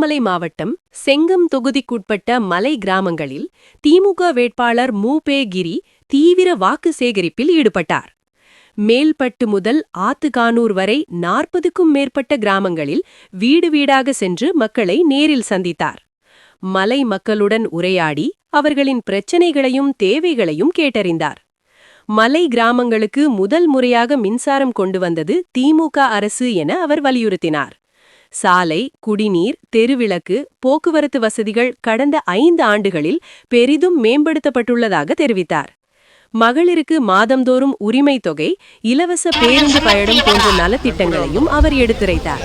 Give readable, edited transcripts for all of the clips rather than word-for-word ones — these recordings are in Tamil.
திருவண்ணாமலை மாவட்டம் செங்கம் தொகுதிக்குட்பட்ட மலை கிராமங்களில் திமுக வேட்பாளர் மு.பெ. கிரி தீவிர வாக்கு சேகரிப்பில் ஈடுபட்டார். மேல்பட்டு முதல் ஆத்துகானூர் வரை 40க்கும் மேற்பட்ட கிராமங்களில் வீடு வீடாக சென்று மக்களை நேரில் சந்தித்தார். மலை மக்களுடன் உரையாடி அவர்களின் பிரச்சினைகளையும் தேவைகளையும் கேட்டறிந்தார். மலை கிராமங்களுக்கு முதல் முறையாக மின்சாரம் கொண்டு வந்தது திமுக அரசு என அவர் வலியுறுத்தினார். சாலை, குடிநீர், தெருவிளக்கு, போக்குவரத்து வசதிகள் கடந்த 5 ஆண்டுகளில் பெரிதும் மேம்படுத்தப்பட்டுள்ளதாக தெரிவித்தார். மகளிருக்கு மாதந்தோறும் உரிமை தொகை, இலவச பேருந்து பயணம் போன்ற நலத்திட்டங்களையும் அவர் எடுத்துரைத்தார்.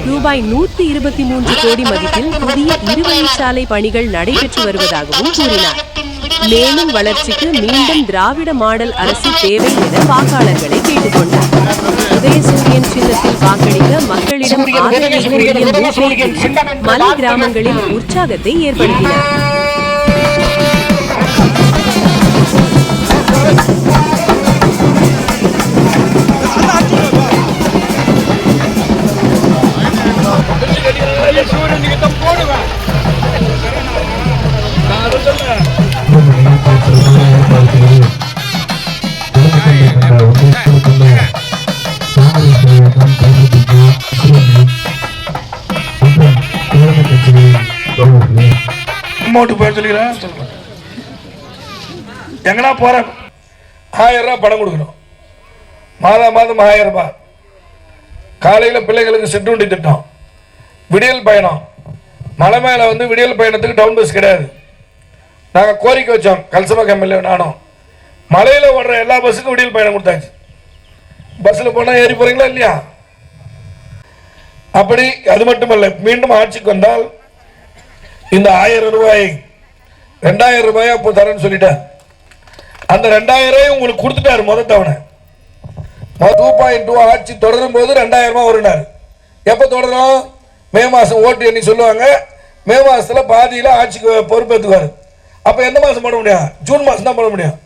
ரூபாய் 123 கோடி மதிப்பில் புதிய இருவழிச்சாலை பணிகள் நடைபெற்று வருவதாகவும் கூறினார். மேலும் வளர்ச்சிக்கு மீண்டும் திராவிட மாடல் அரசு தேவை என வாக்காளர்களை கேட்டுக்கொண்டார். உதயசூரியன் சின்னத்தில் வாக்களிக்க மக்களிடம் ஆதரவு கூறிய மலை கிராமங்களில் உற்சாகத்தை ஏற்படுத்தினார். எங்கனா போற 1000 ரூபாய் பணம் கொடுக்கணும். மாதம் 1000 ரூபாய். காலையில் பிள்ளைகளுக்கு சிற்றுண்டி திட்டம், விடியல் பயணம். மலை மேல விடியல் பயணத்துக்கு டவுன் பஸ் கிடையாது. நாங்கள் கோரிக்கை வச்சோம், கல்சபா எம்எல்ஏ நானும். மலையில் ஓடுற எல்லா பஸ்ஸுக்கும் விடியல் பயணம் கொடுத்தாச்சு. பஸ்ஸில் போனால் ஏறி போறீங்களா இல்லையா? அப்படி அது மட்டுமல்ல, மீண்டும் ஆட்சிக்கு வந்தால் இந்த 1000 ரூபாய் 2000 ரூபாயா இப்போ தரேன்னு சொல்லிட்டார். அந்த 2000 உங்களுக்கு கொடுத்துட்டாரு முதல் தவணை. 2.2 ஆட்சி தொடரும் போது 2000 ரூபாய் வருனார். எப்போ தொடரும்? மே மாதம் ஓட்டு எண்ணி சொல்லுவாங்க. மே மாதத்தில் பாதியில் ஆட்சிக்கு பொறுப்பேற்றுவார். அப்போ எந்த மாதம் போட முடியும்? ஜூன் மாதம் தான் போட முடியும்.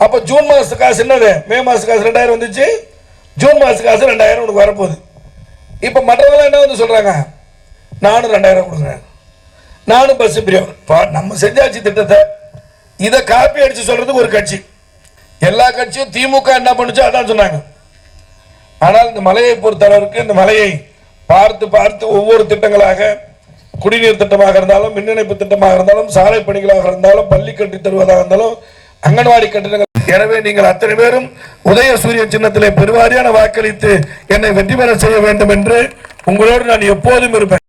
அப்போ ஜூன் மாதத்து காசு என்னது? மே மாதத்து காசு 2000 வந்துச்சு. ஜூன் மாதத்து காசு 2000 உனக்கு வரப்போகுது. இப்போ மற்றவங்களாம் என்ன சொல்கிறாங்க? நானும் 2000 கொடுக்குறேன், நானும் பஸ் பிரியம். நம்ம செஞ்சாச்சு திட்டத்தை. இதை காப்பி அடிச்சு சொல்றதுக்கு ஒரு கட்சி, எல்லா கட்சியும் திமுக என்ன பண்ணுச்சோ அதான் சொன்னாங்க. ஆனால் இந்த மலையை பொறுத்தளவுக்கு இந்த மலையை பார்த்து பார்த்து ஒவ்வொரு திட்டங்களாக, குடிநீர் திட்டமாக இருந்தாலும், மின் இணைப்பு திட்டமாக இருந்தாலும், சாலை பணிகளாக இருந்தாலும், பள்ளி கட்டி தருவதாக இருந்தாலும், அங்கன்வாடி கட்டிடங்கள். எனவே நீங்கள் அத்தனை பேரும் உதயசூரியன் சின்னத்திலே பெருவாரியான வாக்களித்து என்னை வெற்றி பெற செய்ய வேண்டும் என்று உங்களோடு நான் எப்போதும் இருப்பேன்.